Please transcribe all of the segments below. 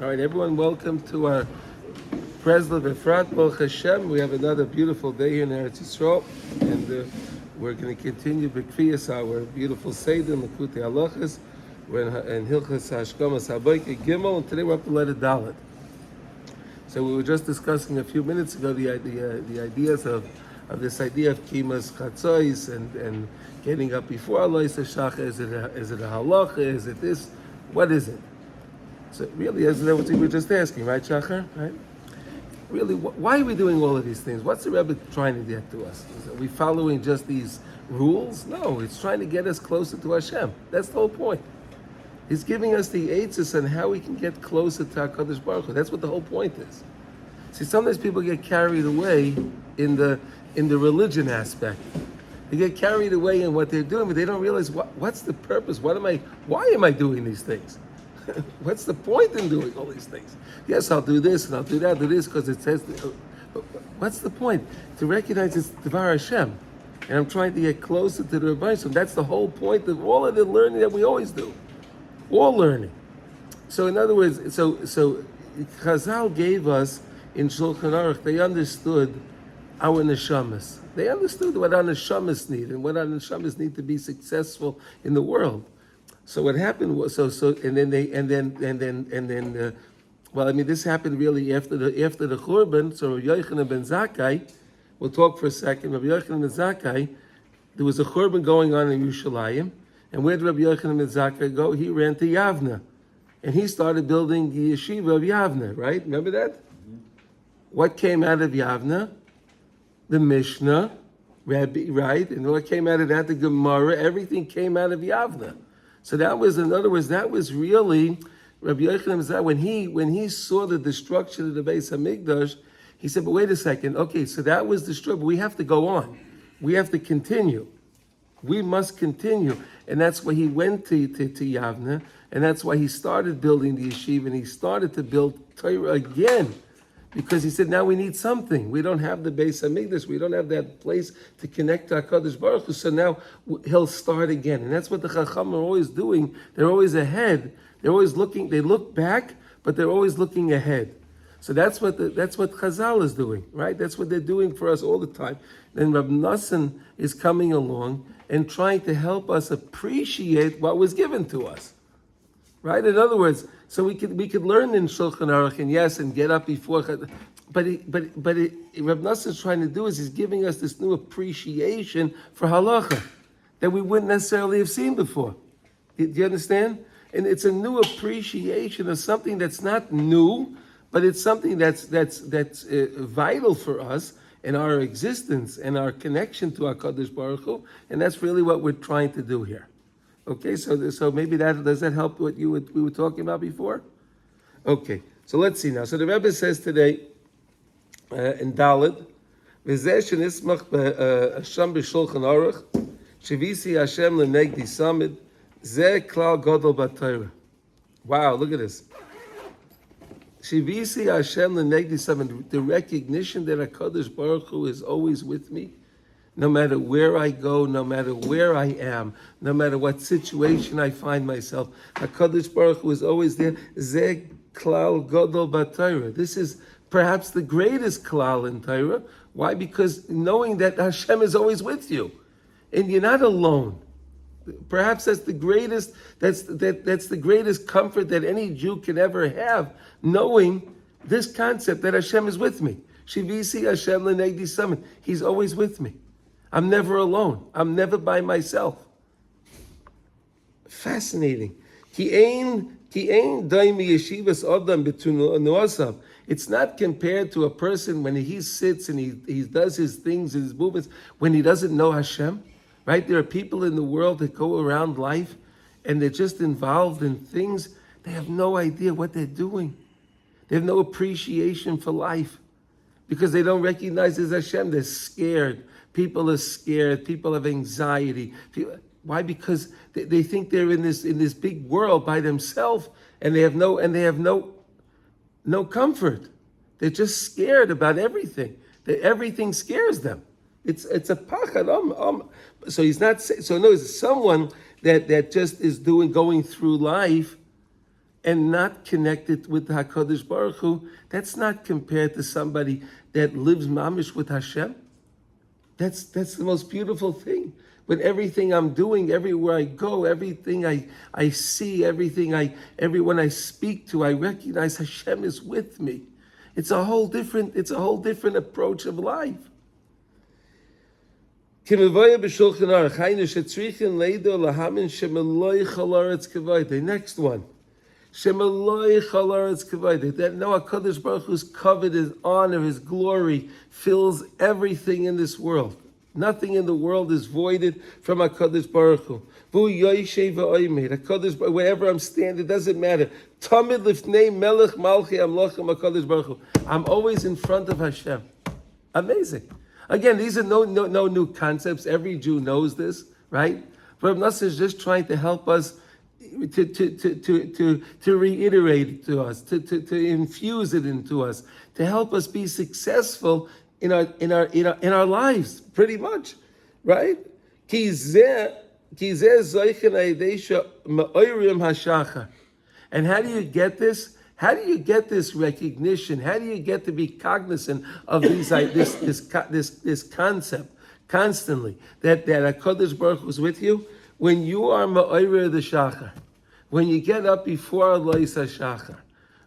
All right, everyone, welcome to our Breslov Efrat Baruch Hashem. We have another beautiful day here in Eretz Yisrael, and we're going to continue B'Kfiyas, our beautiful Seder, Likutey Halochos. We're in Halochos HaShems Gimel, and today we're up to letter Dalet. So we were just discussing a few minutes ago the ideas of this idea of Kimas Chatzois and getting up before Alois Hashacha. Is it a halacha? Is it this? What is it? So really, isn't that what we were just asking, right, Shachar? Right? Really, why are we doing all of these things? What's the Rebbe trying to get to us? Are we following just these rules? No, it's trying to get us closer to Hashem. That's the whole point. He's giving us the eitzes on how we can get closer to HaKadosh Baruch Hu. That's what the whole point is. See, sometimes people get carried away in the religion aspect. They get carried away in what they're doing, but they don't realize what's the purpose. Why am I doing these things? What's the point in doing all these things? Yes, I'll do this and I'll do that, do this because it says. But what's the point? To recognize it's Devar Hashem, and I'm trying to get closer to the Rebbe. So that's the whole point of all of the learning that we always do. All learning. So in other words, so Chazal gave us in Shulchan Aruch. They understood our neshamas. They understood what our neshamas need and what our neshamas need to be successful in the world. So what happened was this happened really after the Churban. So Rabbi Yochanan ben Zakkai, we'll talk for a second. Rabbi Yochanan ben Zakkai, there was a Churban going on in Yerushalayim, and where did Rabbi Yochanan ben Zakkai go? He ran to Yavna, and he started building the yeshiva of Yavna. Right? Remember that? Mm-hmm. What came out of Yavna? The Mishnah, Rabbi, right? And what came out of that? The Gemara. Everything came out of Yavna. So that was, in other words, that was really Rabbi Yochanan when he saw the destruction of the Beis Hamikdash, he said, but wait a second, okay, so that was destroyed, but we have to go on. We have to continue. We must continue. And that's why he went to Yavna, and that's why he started building the yeshiva, and he started to build Torah again. Because he said, now we need something. We don't have the Beis Hamikdash. We don't have that place to connect to HaKadosh Baruch Hu. So now he'll start again. And that's what the Chacham are always doing. They're always ahead. They're always looking. They look back, but they're always looking ahead. So that's what Chazal is doing, right? That's what they're doing for us all the time. Then Rab Nassan is coming along and trying to help us appreciate what was given to us. Right? In other words, so we could learn in Shulchan Aruch and get up before, but Reb Nassan is trying to do is he's giving us this new appreciation for halacha that we wouldn't necessarily have seen before. Do you understand? And it's a new appreciation of something that's not new, but it's something that's vital for us in our existence and our connection to HaKadosh Baruch Hu, and that's really what we're trying to do here. Okay, so maybe does that help what we were talking about before? Okay, so let's see now. So the Rebbe says today in Dalet, "V'zeh shenismach b'Hashem b'Shulchan Aruch, shevisi Hashem lenegdi samid, zeh klal gadol b'Torah." Wow, look at this. Shevisi Hashem lenegdi samid, the recognition that HaKadosh Baruch Hu is always with me. No matter where I go, no matter where I am, no matter what situation I find myself, HaKadosh Baruch Hu is always there. Zeh klal gadol b'Torah. This is perhaps the greatest klal in Torah. Why? Because knowing that Hashem is always with you, and you're not alone. Perhaps that's the greatest. That's the greatest comfort that any Jew can ever have, knowing this concept that Hashem is with me. Shivisi Hashem lenegdi samid. He's always with me. I'm never alone. I'm never by myself. Fascinating. It's not compared to a person when he sits and he does his things, his movements, when he doesn't know Hashem. Right? There are people in the world that go around life and they're just involved in things. They have no idea what they're doing. They have no appreciation for life because they don't recognize as Hashem. They're scared. People are scared. People have anxiety. Why? Because they think they're in this big world by themselves, and they have no comfort. They're just scared about everything. Everything scares them. It's a pachad. So he's not. So no, it's someone that just is going through life and not connected with the HaKadosh Baruch Hu, that's not compared to somebody that lives mamish with Hashem. That's the most beautiful thing. But everything I'm doing, everywhere I go, everything I see, everyone I speak to, I recognize Hashem is with me. It's a whole different approach of life. The next one. That Noah HaKadosh Baruch Hu's covet, His honor, His glory fills everything in this world. Nothing in the world is voided from HaKadosh Baruch Hu. Wherever I'm standing, it doesn't matter. I'm always in front of Hashem. Amazing. Again, these are no new concepts. Every Jew knows this, right? But Nasser is just trying to help us to reiterate it to us, to infuse it into us, to help us be successful in our lives, pretty much, right? And how do you get this? How do you get this recognition? How do you get to be cognizant of this concept constantly that HaKadosh Baruch Hu is with you? When you are ma'orer the shachar, when you get up before Alois HaShachar,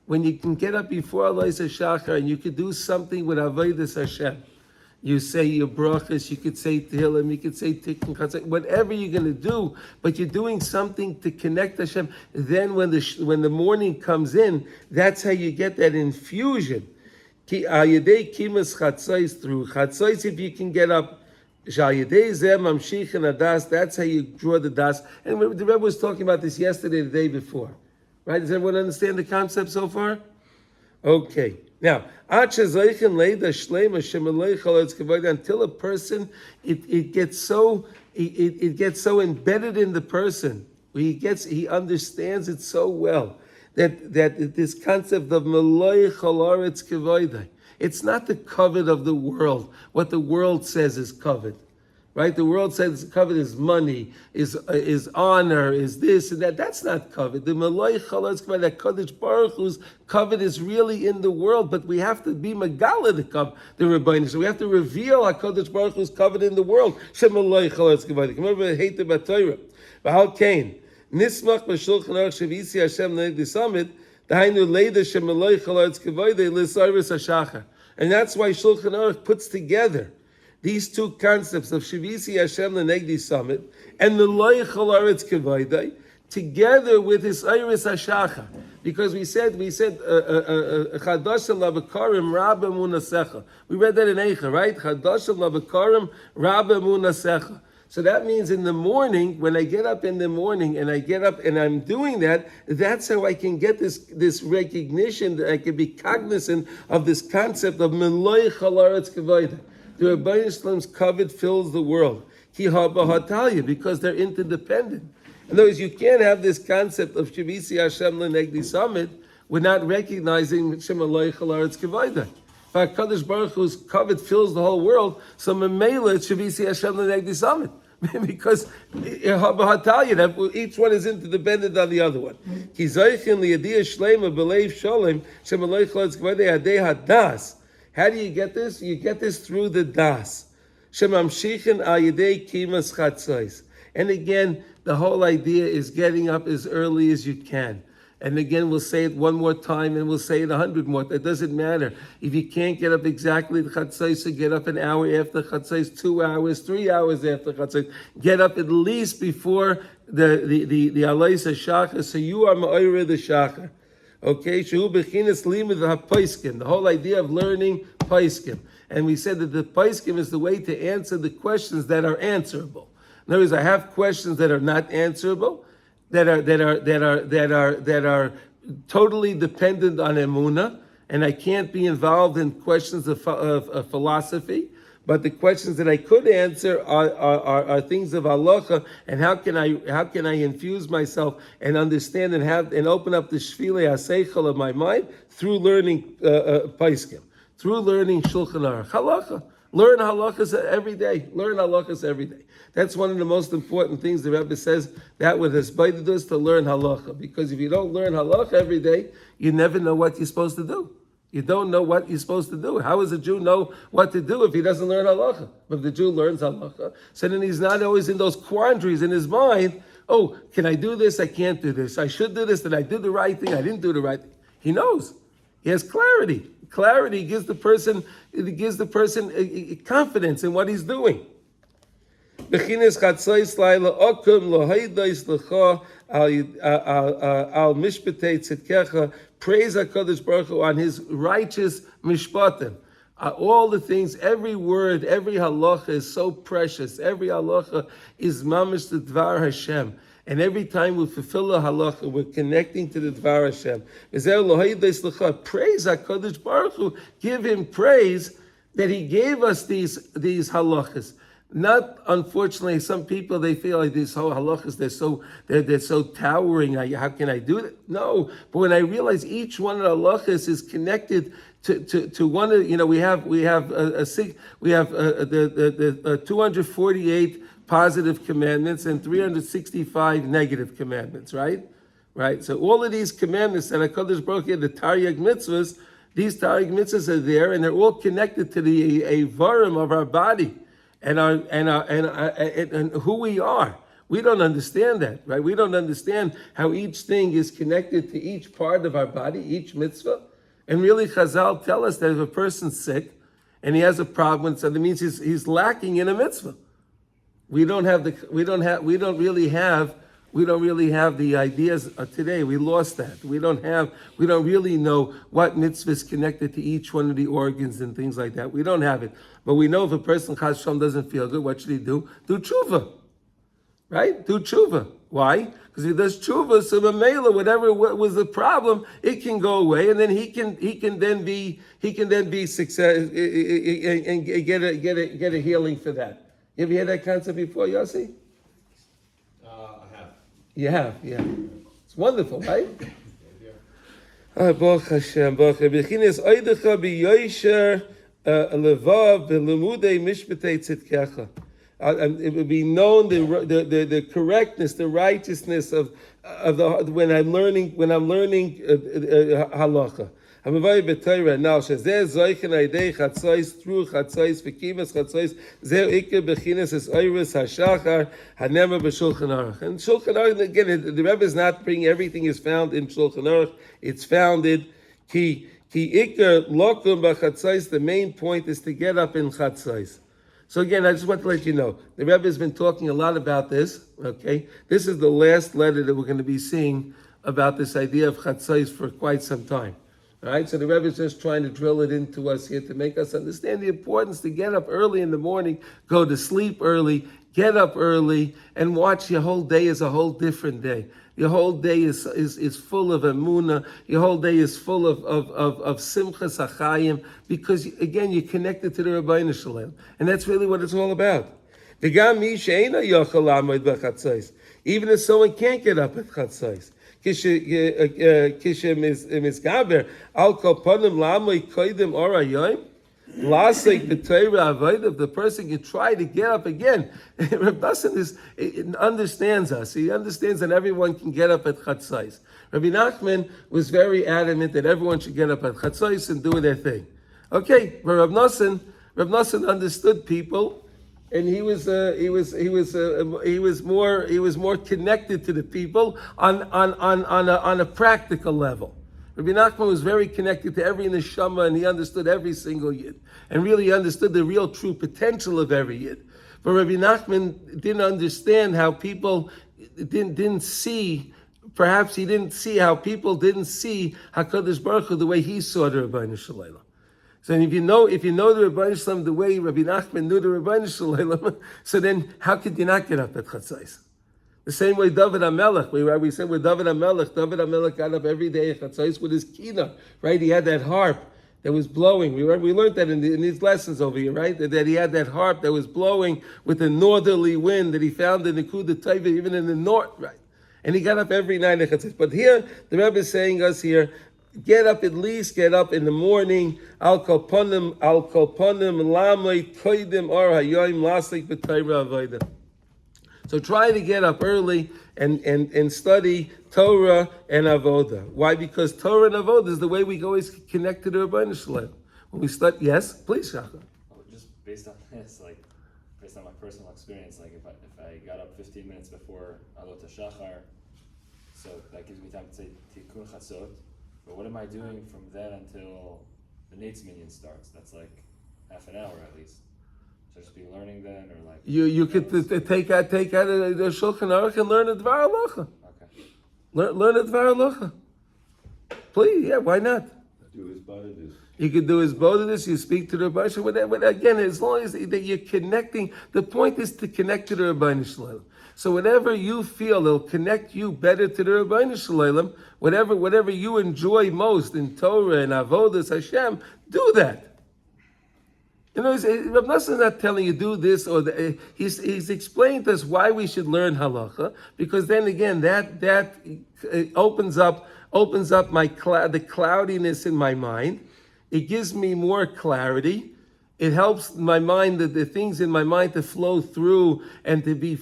when you can get up before Alois HaShachar and you could do something with Avodas Hashem, you say your brachas, you could say Tehillim, you could say Tikkun Chatzai, whatever you're going to do, but you're doing something to connect Hashem. Then when the morning comes in, that's how you get that infusion. Through Chatzais, if you can get up, that's how you draw the das. And the Rebbe was talking about this yesterday, the day before. Right? Does everyone understand the concept so far? Okay. Now, until a person, it gets so embedded in the person, he understands it so well that this concept of Meloi Chalaretz Kevoidai. It's not the covet of the world, what the world says is covet. Right? The world says covet is money, is honor, is this and that. That's not covet. The Meloi Chalaretz Kevoidai, that Kadosh Baruch Hu's covet is really in the world, but we have to be Megala the Rebbeinu. So we have to reveal HaKadosh Baruch Hu's covet in the world. Shem Meloi Chalaretz Kevoidai. Remember, hate the B'Torah. V'hal Kain. Nismach b'Shulchan Aruch Shavisi Hashem Neg Disamid. Dahainu Leida Shem Meloi Chalaretz Kevoidai L'Sarvis HaShachar. And that's why Shulchan Aruch puts together these two concepts of Shavisi Hashem Lenegdi Summit and the Loi Chalaretz Kevoidai together with his Iris Hashachar. Because we said Chadashim Lavakarim Rabba Munasecha. We read that in Eicha, right? Chadashim Lavakarim Rabba Munasecha. So that means in the morning, when I get up in the morning and I get up and I'm doing that, that's how I can get this recognition, that I can be cognizant of this concept of Meloi Chalaretz Kevoidai. The Rebbeinu Shalom's covet fills the world. Ki haba hatalia, because they're interdependent. In other words, you can't have this concept of Shavisi Hashem Lenegdi Summit without recognizing Shem Eloi Chalaretz Kevoidai. But HaKadosh Baruch Hu's covet fills the whole world, so Memela it's Shavisi Hashem Lenegdi Summit. Because haba hatalia, that each one is interdependent on the other one. Ki zoichin liyadiyah shleima b'leiv sholem Shem Eloi Chalaretz Kevoidai adei hadas. How do you get this? You get this through the das. Shemamshichin al yedei kimas chatzos. And again, the whole idea is getting up as early as you can. And again, we'll say it one more time, and we'll say it 100 more. It doesn't matter. If you can't get up exactly the chatzos, so get up an hour after chatzos, 2 hours, 3 hours after chatzos. Get up at least before the Alois HaShachar, so you are ma'orer the shachar. Okay, Shehu Bechinas Limud HaPaiskim, the whole idea of learning Paiskim. And we said that the Paiskim is the way to answer the questions that are answerable. In other words, I have questions that are not answerable, that are totally dependent on Emunah, and I can't be involved in questions of philosophy. But the questions that I could answer are things of halacha, and how can I infuse myself and understand and open up the shvilei haseichel of my mind through learning paiskim, through learning Shulchan Aruch halacha. Learn halachas every day. Learn halachas every day. That's one of the most important things the Rebbe says, that what has invited us to learn halacha. Because if you don't learn halacha every day, you never know what you're supposed to do. You don't know what you're supposed to do. How does a Jew know what to do if he doesn't learn halacha? But if the Jew learns halacha, so then he's not always in those quandaries in his mind. Oh, can I do this? I can't do this. I should do this. Did I do the right thing? I didn't do the right thing. He knows. He has clarity. Clarity gives the person confidence in what he's doing. Bechinas chatzos laila okum lohaydos lecha al mishpatei tzidkecha. Praise HaKadosh Baruch Hu on His righteous mishpatim. All the things, every word, every halacha is so precious. Every halacha is mamish the Dvar Hashem. And every time we fulfill a halacha, we're connecting to the Dvar Hashem. Praise HaKadosh Baruch Hu. Give Him praise that He gave us these halachas. Not, unfortunately, some people, they feel like these whole halachas, they're so towering. How can I do it? No. But when I realize each one of the halachas is connected to one of, we have the 248 positive commandments and 365 negative commandments, right? Right. So all of these commandments that HaKadosh Baruch Hu, the Taryag mitzvahs, these Taryag mitzvahs are there, and they're all connected to the avarim of our body. And who we are. We don't understand that, right? We don't understand how each thing is connected to each part of our body, each mitzvah. And really, Chazal tell us that if a person's sick and he has a problem, so that means he's lacking in a mitzvah. We don't really have the ideas of today. We lost that. We don't really know what mitzvah is connected to each one of the organs and things like that. We don't have it. But we know if a person, HaShems, doesn't feel good, what should he do? Do tshuva. Right? Do tshuva. Why? Because if he does tshuva, so mamela, whatever was the problem, it can go away, and then he can then be success and get a healing for that. You ever heard that concept before, Yossi? I have. You have, yeah. It's wonderful, right? Baruch Hashem, Baruch Hashem. Bechinas oidecha b'yosher levav b'lemudei mishpatei tzidkecha. And it would be known the correctness, the righteousness of the when I'm learning halacha. Hamavai b'Torah now shezeh zoichen aidei chatzos through chatzos v'kimas chatzos zeh ikar bechinas es oiris hashachar hanema b'Shulchan Aruch. And Shulchan Aruch, again, the Rebbe is not bringing everything is found in Shulchan Aruch. It's founded ki ikar lokum b'chatzos. The main point is to get up in chatzos. So again, I just want to let you know, the Rebbe has been talking a lot about this, okay? This is the last letter that we're going to be seeing about this idea of chatzos for quite some time. All right, so the Rebbe is just trying to drill it into us here to make us understand the importance to get up early in the morning, go to sleep early, get up early, and watch your whole day as a whole different day. Your whole day is full of emunah. Your whole day is full of simchas achayim, because again you're connected to the Rabbeinu Shalom, and that's really what it's all about. Even if someone can't get up at chatzos. If the person can try to get up again, Reb Nosson understands us. He understands that everyone can get up at chatzos. Rabbi Nachman was very adamant that everyone should get up at chatzos and do their thing. Okay, but Reb Nosson understood people. And he was more connected to the people on a practical level. Rabbi Nachman was very connected to every neshama, and he understood every single yid, and really understood the real true potential of every yid. But Rabbi Nachman didn't understand how people didn't see. Perhaps he didn't see how people didn't see Hakadosh Baruch Hu the way he saw the Rabbeinu Shalom. So if you know the Rebbeinu Shalom the way Rabbi Nachman knew the Rebbeinu Shalom, so then how could you not get up at chatzos? The same way David HaMelech, we said with David HaMelech got up every day at chatzos with his kina, right? He had that harp that was blowing. We learned that in these lessons over here, right? That he had that harp that was blowing with a northerly wind that he found in the Kuda Taiva, even in the north, right? And he got up every night at chatzos. But here, the Rebbe is saying us here, Get up at least. Get up in the morning. Al kolponim lamay koidim or hayoim lasik b'tayra avodah. So try to get up early and study Torah and Avodah. Why? Because Torah and Avodah is the way we always connect to the Rebbeinu Shalom. When we study, yes, please, Shachar. Just based on this, based on my personal experience, if I got up 15 minutes before Alot Shachar, so that gives me time to say Tikkun Chatzot. But what am I doing from then until the Nate's Minyan starts? That's half an hour at least. So just be learning then, or you could take out the Shulchan Aruch and learn the Dvar Halacha. Okay. Learn the Dvar Halacha. Please, yeah, why not? Do his bodidus. You could do his bodidus, you speak to the Rebbeinu, whatever. Again, as long as that you're connecting, the point is to connect to the Rebbeinu Shalom. So whatever you feel will connect you better to the Rebbeinu Shalom, whatever you enjoy most in Torah and Avodas Hashem, do that. You know, Rav Nosson is not telling you do this or that. He's explained to us why we should learn halacha, because then again that opens up the cloudiness in my mind. It gives me more clarity. It helps my mind, the things in my mind to flow through and to be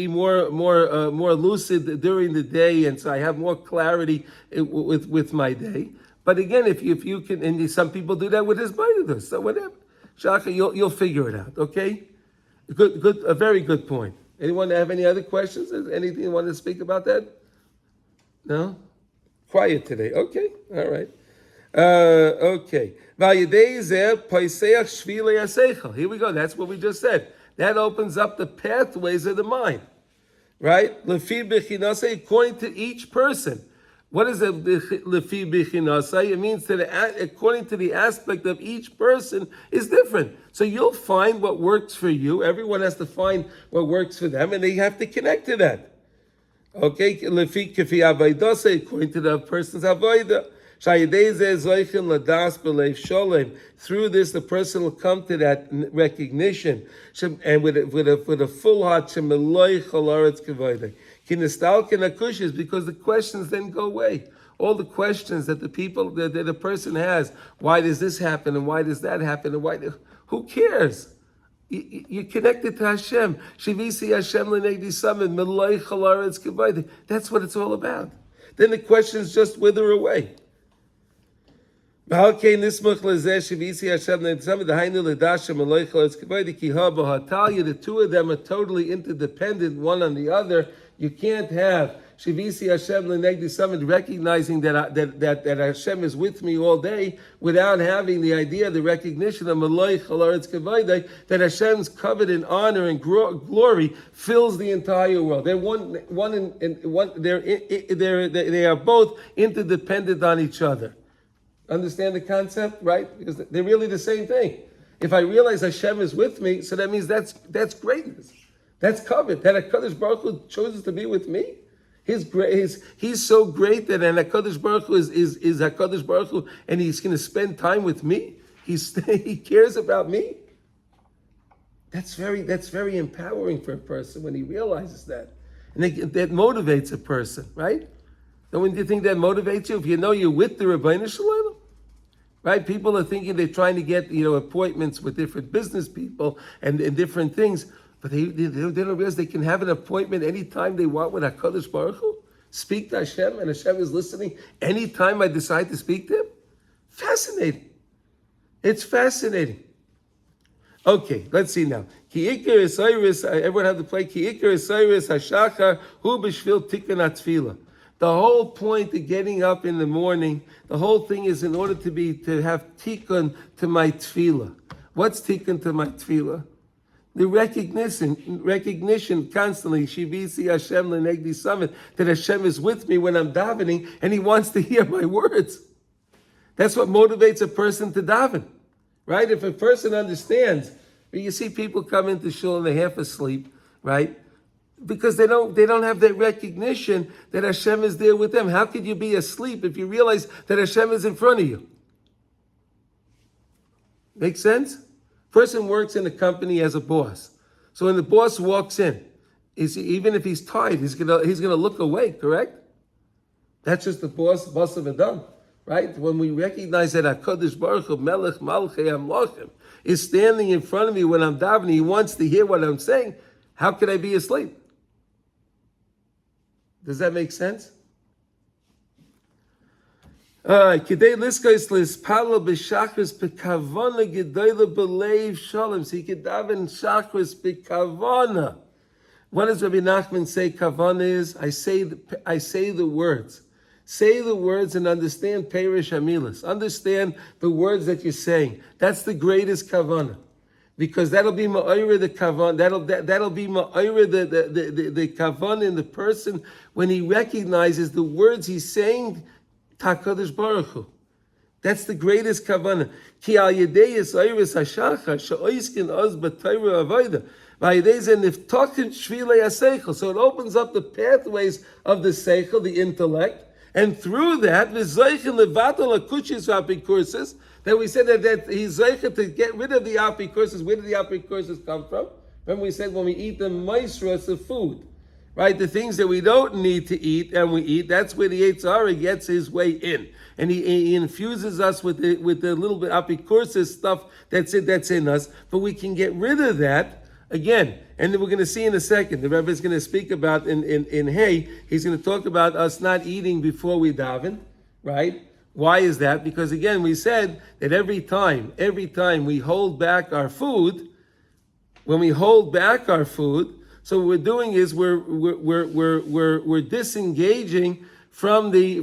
more lucid during the day, and so I have more clarity with my day. But again, if you can, and some people do that with his bodidus, so whatever. Shaka, you'll figure it out, okay? Good, a very good point. Anyone have any other questions? Anything you want to speak about that? No? Quiet today. Okay, all right. Okay. Here we go. That's what we just said. That opens up the pathways of the mind, right? According to each person. What is it? It means that according to the aspect of each person is different. So you'll find what works for you. Everyone has to find what works for them, and they have to connect to that. Okay, according to the person's avodah. Through this, the person will come to that recognition, and with a full heart, because the questions then go away. All the questions that the person has, why does this happen and why does that happen and who cares? You're connected to Hashem. Shivisi Hashem l'negdi samid meloi chalaretz kavayde. That's what it's all about. Then the questions just wither away. The two of them are totally interdependent, one on the other. You can't have Shivisi Hashem l'negdi samid, recognizing that Hashem is with me all day, without having the idea, the recognition of Malay Chalaretz Kavayde, that Hashem's covered in honor and glory fills the entire world. They're they are both interdependent on each other. Understand the concept, right? Because they're really the same thing. If I realize Hashem is with me, so that means that's greatness. That's covered. That HaKadosh Baruch Hu chooses to be with me. He's so great that HaKadosh Baruch Hu is HaKadosh Baruch Hu, and he's going to spend time with me. He cares about me. That's very empowering for a person when he realizes that, and that motivates a person, right? And when you think that motivates you, if you know you're with the Rebbeinu Shalom, right? People are thinking they're trying to get appointments with different business people and different things, but they don't realize they can have an appointment anytime they want with HaKadosh Baruch Hu. Speak to Hashem, and Hashem is listening anytime I decide to speak to Him. Fascinating. It's fascinating. Okay, let's see now. Ki ikar esayris, everyone have to play. Ki ikar esayris hashachar hu b'shvil tikkun hatfilah. The whole point of getting up in the morning, the whole thing is in order to have tikkun to my tefillah. What's tikkun to my tefillah? The recognition constantly, Shivisi Hashem l'negdi samid, that Hashem is with me when I'm davening, and He wants to hear my words. That's what motivates a person to daven, right? If a person understands, you see people come into shul and they're half asleep, right? Because they don't have that recognition that Hashem is there with them. How could you be asleep if you realize that Hashem is in front of you? Make sense? Person works in a company as a boss. So when the boss walks in, even if he's tired, he's gonna look away, correct? That's just the boss of Adam. right? When we recognize that HaKadosh Baruch Hu, Melech Malchei Amlochim, is standing in front of me when I'm davening, he wants to hear what I'm saying, how could I be asleep? Does that make sense? Kidei liskos lispalo b'shachris b'kavana gedola b'leiv shalom. So you could daven shachris b'kavana. What does Rabbi Nachman say kavana is? I say the words. Say the words and understand Perish Amilas. Understand the words that you're saying. That's the greatest kavana. Because that'll be ma'ayra the kavan, that'll be ma'ayra the kavan in the person when he recognizes the words he's saying, Takadosh Baruch Hu. That's the greatest kavana. Ki al yedei yisayris hashachar she'oiskin oz b'tayra avoda v'yedei ze niftokin shvilei haseichel. So it opens up the pathways of the seichel, the intellect, and through that v'zoichen levatal akushis v'apikursis. That we said that he's zeicher to get rid of the apikursis. Where did the apikursis come from? Remember we said when we eat the maisras of food, right? The things that we don't need to eat and we eat, that's where the Yetzer Hara gets his way in. And he infuses us with the little bit apikursis stuff that's in us. But we can get rid of that again. And then we're going to see in a second, the Rebbe is going to speak about in Hay, he's going to talk about us not eating before we daven, right? Why is that? Because again, we said that every time we hold back our food, when we hold back our food, so what we're doing is we're disengaging from the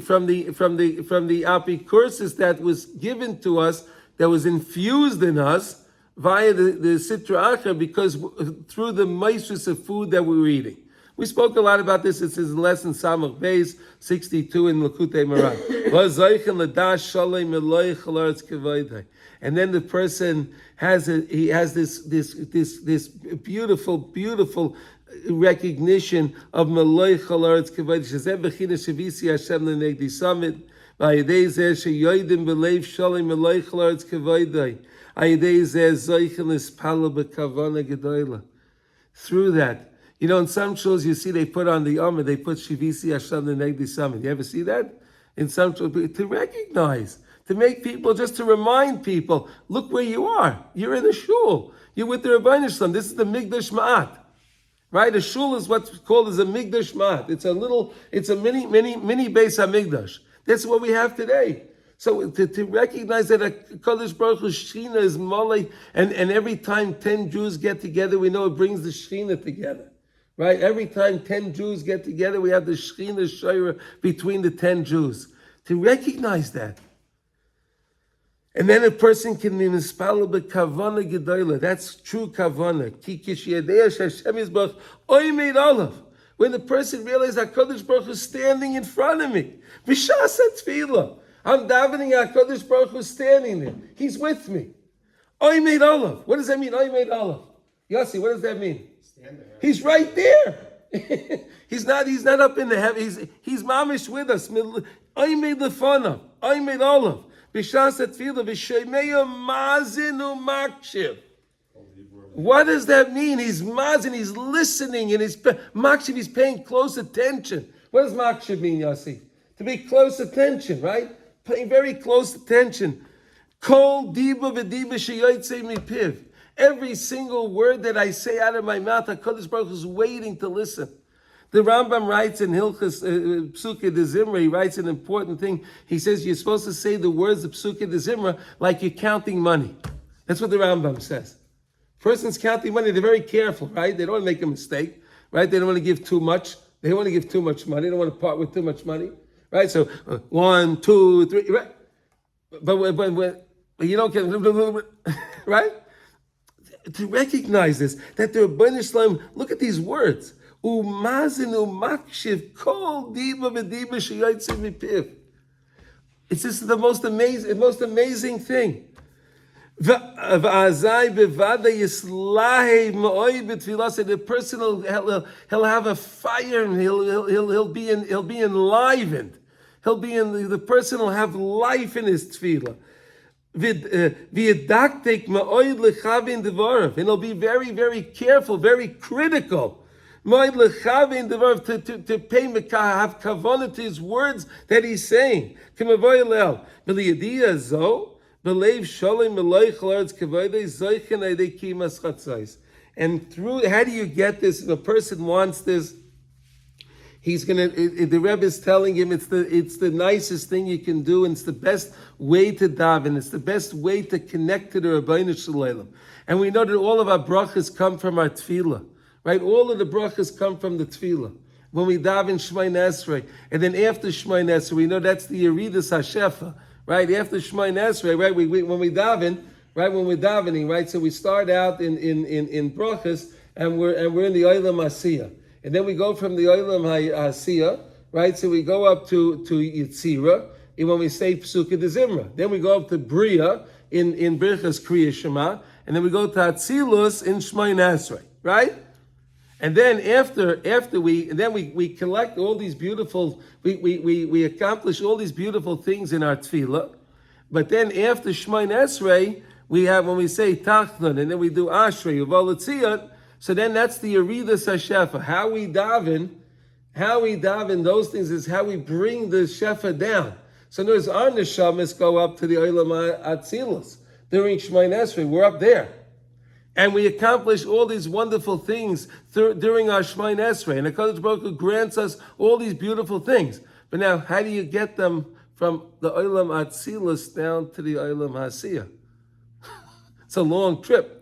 apikursis that was given to us, that was infused in us via the sitra achra, because through the maestros of food that we were eating. We spoke a lot about this. It says in lesson Samach Beis 62 in Likutey Moran. And then the person has this beautiful recognition of Meloi Chalaretz Kavod. Shezeh b'china shavisi Hashem l'negdi summit. V'ayidei zeh sheyoidim b'leiv shalom Meloi Chalaretz Kavod. Ayidei zeh zoichen l'spala b'kavana gedola. Through that. You know, in some shows you see they put on the armor, they put Shivisi Hashem the Negdi Summit. You ever see that? In some shows, to recognize, to make people, just to remind people, look where you are. You're in a shul. You're with the Rebbeinu Shalom. This is the Migdash Ma'at. Right? A shul is what's called as a Migdash Ma'at. It's a mini Beis HaMikdash. That's what we have today. So to recognize that a Kodesh Baruch Hu Shechina is Malay, and every time 10 Jews get together, we know it brings the Shechina together. Right? Every time 10 Jews get together, we have the Shechina Shoira between the 10 Jews. To recognize that. And then a person can be mispalel b'kavana gedola. That's true kavana. Ki kishiyadei HaShem yizbach oimed olav. When the person realizes HaKadosh Baruch Hu is standing in front of me. B'shas tefillah. I'm davening, HaKadosh Baruch Hu is standing there. He's with me. Oimed olav. What does that mean, oimed olav? Yossi, what does that mean? He's right there. he's not up in the heavens. He's mamish with us. I made lefanav. I made olav. B'shas tefillah v'sheimeya mazinu makshiv. What does that mean? He's mazin. He's listening, and he's makshiv. He's paying close attention. What does makshiv mean, Yossi? To be close attention, right? Paying very close attention. Kol diba v'diba sheyotzei mipiv. Every single word that I say out of my mouth, HaKadosh Baruch Hu is waiting to listen. The Rambam writes in Hilchos Psukei de Zimra, he writes an important thing. He says you're supposed to say the words of Psukei de Zimra like you're counting money. That's what the Rambam says. Person's counting money, they're very careful, right? They don't want to make a mistake, right? They don't want to give too much. They don't want to give too much money. They don't want to part with too much money, right? So 1, 2, 3, right? But you don't get, right? To recognize this, that the Rebbeinu Shalom, look at these words. Umazinu makshiv kol diba v'diba sheyotzei mipiv. It's just the most amazing thing. V'azai bevada yislahe ma'oi b'tfilah. The person he'll have a fire, and he'll be enlivened. The person will have life in his tefillah. And he'll be very, very careful, very critical. Moed lechavin devar, to pay have kavanah to his words that he's saying. Kimavoy lel b'liyadiyah zo b'leiv sholem b'loich l'arz kavodei zoichen eidei kimas chatzos. And through, how do you get this? If a person wants this, he's gonna. The Rebbe is telling him it's the nicest thing you can do, and it's the best way to daven. It's the best way to connect to the Rabbeinu Shalom. And we know that all of our brachas come from our tefillah, right? All of the brachas come from the tefillah. When we daven Shemayin Esrei, and then after Shemayin Esrei, we know that's the Yeridus HaShefa, right? After Shemayin Esrei, right? When we daven, right? When we're davening, right? So we start out in brachas, and we're in the Olam Asiyah. And then we go from the Olam HaSiyah, right? So we go up to Yitzira, and when we say Psukkah de Zimra. Then we go up to Bria in Birchas Kriya Shema, and then we go to Atzilus in Shemayin Esrei, right? And then after we collect all these beautiful, we accomplish all these beautiful things in our tefillah. But then after Shemayin Esrei, we have, when we say Tachnun, and then we do Ashrei, Yuval Tziyat. So then that's the Yeridus HaShefa. How we daven those things is how we bring the Shefa down. So notice our neshamas go up to the Olam Atzilus during Shemayin Esrei. We're up there. And we accomplish all these wonderful things during our Shemayin Esrei. And the HaKadosh Baruch Hu grants us all these beautiful things. But now, how do you get them from the Olam Atzilus down to the Olam HaSiyah? It's a long trip.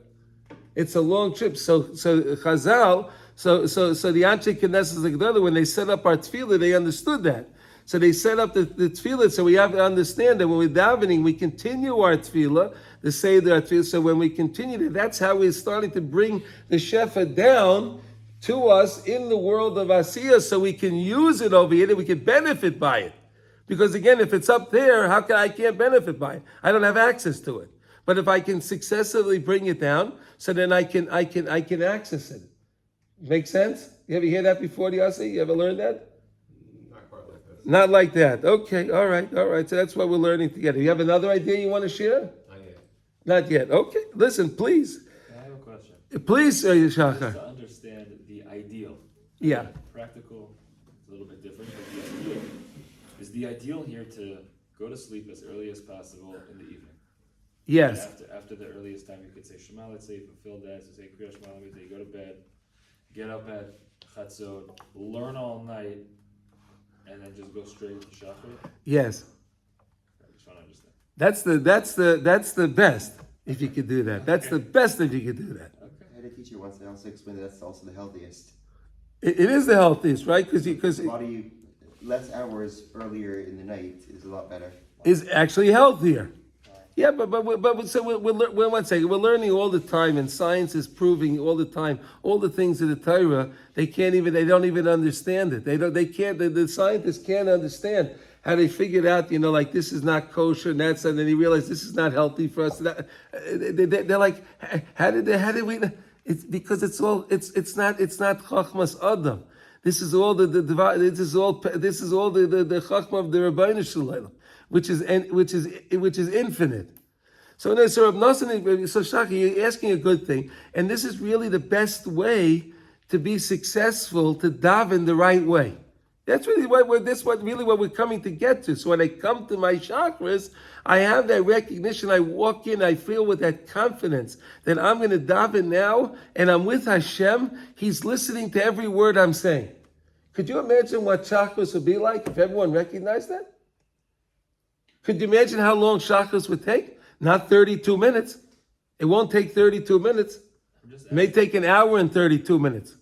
It's a long trip. So Chazal, so the Anshe Knesset Zagdala, when they set up our tefillah, they understood that. So they set up the tefillah, so we have to understand that when we're davening, we continue our tefillah, the Seder tefillah. So when we continue it, that's how we're starting to bring the Shefa down to us in the world of Asiyah, so we can use it over here, and we can benefit by it. Because again, if it's up there, I can't benefit by it? I don't have access to it. But if I can successfully bring it down, so then I can access it. Make sense? You ever hear that before, Yossi? You ever learned that? Not quite like that. Not like that. Okay, all right. So that's what we're learning together. You have another idea you want to share? Not yet. Not yet. Okay, listen, please. I have a question. Please, Just Shachar. to understand the ideal. Yeah. Practical, it's a little bit different, but the ideal. Is the ideal here to go to sleep as early as possible in the evening? Yes. After the earliest time, you could say Shema, let's say, fulfill that, so say Kriya Shema, let me say, go to bed, get up at Chatzot, learn all night, and then just go straight to Shachar? Yes. I just want to understand. That's the best if you could do that. That's the best if you could do that. I had a teacher once that also explained that that's also the healthiest. It is the healthiest, right? Because Body less hours earlier in the night is a lot better. is actually healthier. Yeah, but so we're one second. We're learning all the time, and science is proving all the time all the things of the Torah. They don't even understand it. They can't. The scientists can't understand how they figured out. Like this is not kosher, and that's, and then they realize this is not healthy for us. They're like, how did we? It's because it's not chachmas adam. This is all the chachma of the Rabbeinu Shalom, which is infinite. So Reb Nosson, so Shaki, you're asking a good thing, and this is really the best way to be successful, to daven the right way. That's really what we're coming to get to. So when I come to my chakras, I have that recognition. I walk in, I feel with that confidence that I'm going to daven now, and I'm with Hashem. He's listening to every word I'm saying. Could you imagine what chakras would be like if everyone recognized that? Could you imagine how long chakras would take? Not 32 minutes. It won't take 32 minutes. It may take an hour and 32 minutes.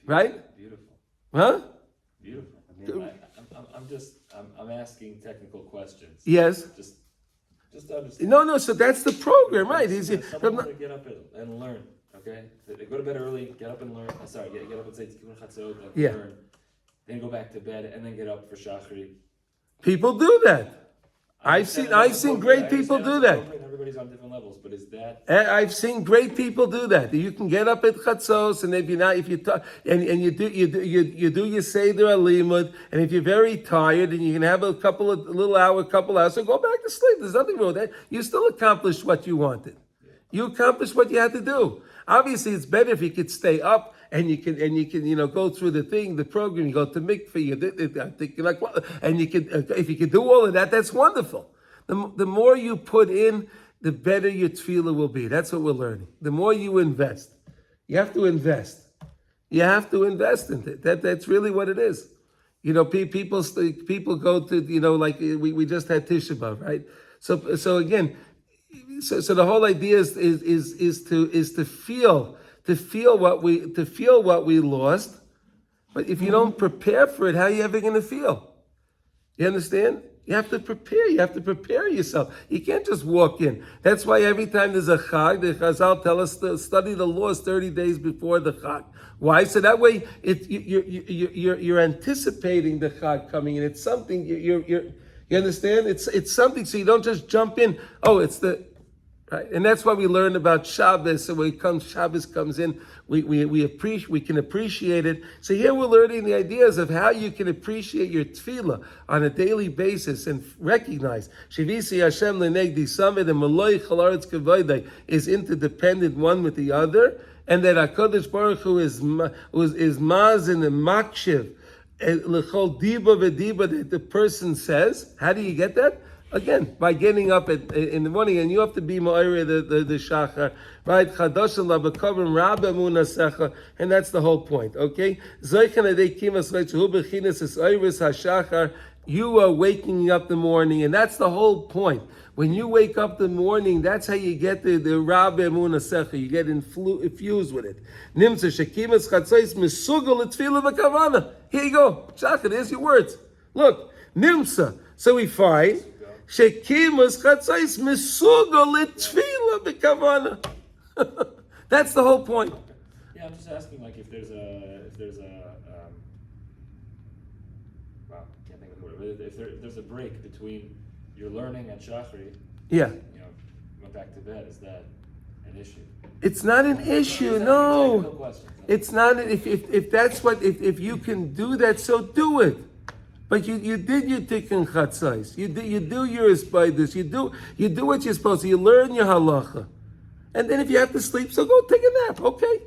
Right? Beautiful. Huh? Beautiful. I'm asking technical questions. Yes. Just to understand. No. So that's the program, right? Someone to get up and learn. Okay. They go to bed early. Get up and learn. Get up and say Tikkun Chatzot. Learn. Then go back to bed and then get up for Shachri. People do that. I've seen great people do that. Everybody's on different levels, but is that? I've seen great people do that. You can get up at chatzos, and if you do your seder alimud, and if you're very tired, and you can have a couple hours, so go back to sleep. There's nothing wrong with that. You still accomplished what you wanted. You accomplished what you had to do. Obviously, it's better if you could stay up and you can go through the program. You go to mikveh, I think and you can if you could do all of that, that's wonderful. The more you put in, the better your tefillah will be. That's what we're learning. The more you invest, you have to invest. You have to invest in it. That's really what it is. People go to like we just had Tisha B'av, right? So again. So the whole idea is to feel what we lost, but if you don't prepare for it, how are you ever going to feel? You understand? You have to prepare. You have to prepare yourself. You can't just walk in. That's why every time there's a Chag, the Chazal tell us to study the laws 30 days before the Chag. Why? So that way you're anticipating the Chag coming in. It's something you understand? It's something, so you don't just jump in. Oh, it's the right, and that's why we learn about Shabbos. So when Shabbos comes in, we can appreciate it. So here we're learning the ideas of how you can appreciate your tefillah on a daily basis and recognize Shivisi Hashem Lenegdi Summit and Maloi Chalaretz Kavoday is interdependent one with the other, and that HaKadosh Baruch Hu is Mazin and Makshiv. L'chol diba v'diba that the person says. How do you get that? Again, by getting up in the morning, and you have to be ma'ira the shachar, right? Chadashim labakavim rabba munasecha, and that's the whole point. Okay, zoichen adei kimas leitzhu bechinas es oiris hashachar. You are waking up the morning, and that's the whole point. When you wake up the morning, that's how you get the Rabbi Emunah Secha. You get infused with it. Nimtza shekimas chatzais misugol l'tfilah v'kavana. Here you go. Shachar, there's your words. Look, nimtza. So we find shekimas chatzais misugol l'tfilah v'kavana. That's the whole point. Yeah, I'm just asking, like, if there's a wow, can't think of the word. But if there's a break between your learning and Shachri, yeah, went back to bed. Is that an issue? It's not an issue. No, it's not. If that's what if you can do that, so do it. But you did your tikkun chatzais. You do yours by this. You do what you're supposed to. You learn your halacha, and then if you have to sleep, so go take a nap. Okay.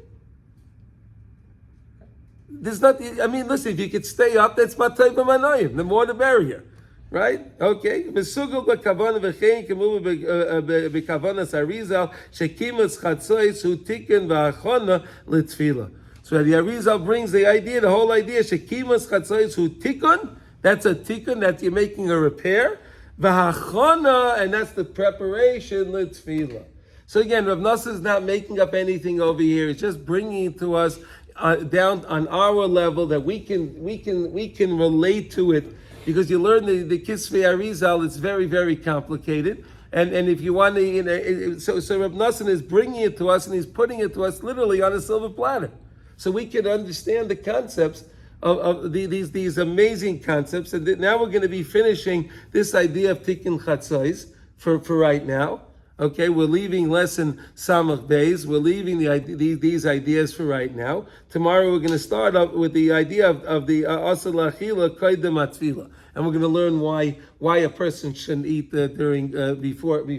There's not. I mean, listen. If you could stay up, that's matay b'manayim. The more the merrier. Right? Okay. Mesugel b'kavana v'chein k'muva b'kavana sarizal shekimas chatzois hu tikkun v'achona l'tfila. So the Arizal brings the idea, the whole idea, shekimas chatzois hu tikkun. That's a tikkun, that you're making a repair. V'achona, and that's the preparation l'tfila. So again, Rav Nosson is not making up anything over here. It's just bringing it to us down on our level that we can relate to it. Because you learn the Kisvei Arizal, it's very, very complicated. And if you want to, so Rav Nosson is bringing it to us, and he's putting it to us literally on a silver platter. So we can understand the concepts of these amazing concepts. And now we're going to be finishing this idea of Tikkun Chatzos for right now. Okay, we're leaving lesson Samach Beis. We're leaving these ideas for right now. Tomorrow we're going to start up with the idea of the Asal Achila Koydem Atfila, and we're going to learn why a person shouldn't eat before he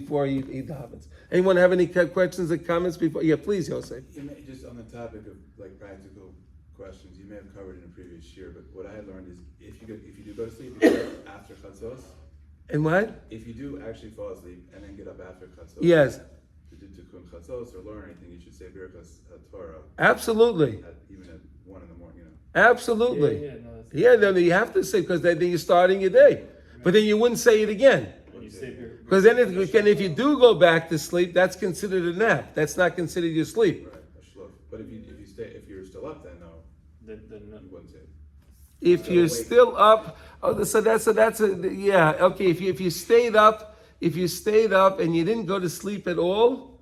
davens. Anyone have any questions or comments before? Yeah, please, Yosef. Just on the topic of like practical questions, you may have covered in a previous year, but what I learned is if you do go to sleep after Chatzos. And what? If you do actually fall asleep and then get up after Chatzos, yes, to do Tikkun Chatzos or learn anything, you should say Birkas Torah. Absolutely. Even at 1 a.m. Absolutely. Yeah, no, you have to say, because then you're starting your day. But then you wouldn't say it again. Because then if you do go back to sleep, that's considered a nap. That's not considered your sleep. Right, but if you're still up, then no, then you wouldn't say it. If you're still up, so that's yeah, okay. If you stayed up and you didn't go to sleep at all,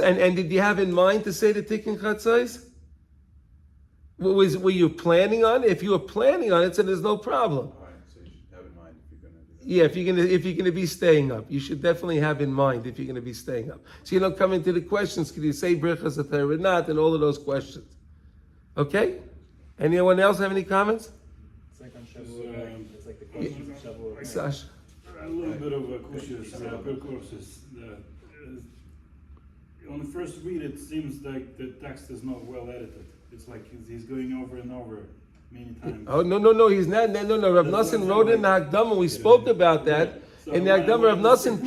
and did you have in mind to say the Tikkun Chatzos? Were you planning on it? If you were planning on it, then there's no problem. All right, so you should have in mind if you're going to do that. Yeah, if you're gonna be staying up, you should definitely have in mind if you're gonna be staying up. So you don't come into the questions, can you say Birchas Atayr or not, and all of those questions. Okay? Anyone else have any comments? It's like on Shavuot. It's like the questions of Shavuot. Sash. A little bit of a cautious courses. on the first read, it seems like the text is not well edited. It's like he's going over and over many times. Oh, no, he's not. No. Rav Nosson wrote in the Hakdama, we spoke about that. So In the Hakdama, Rav Nosson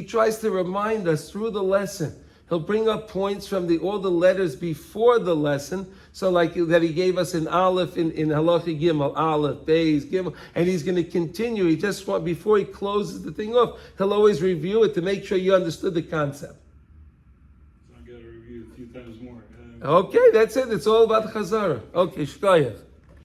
tries to remind us through the lesson. He'll bring up points from all the letters before the lesson. So like that he gave us an Aleph in Halacha Gimel, Aleph, Beis, Gimel, and he's going to continue. He just before he closes the thing off, he'll always review it to make sure you understood the concept. So I got to review it a few times more. Okay, that's it. It's all about Chazara. Okay, Shkoyach.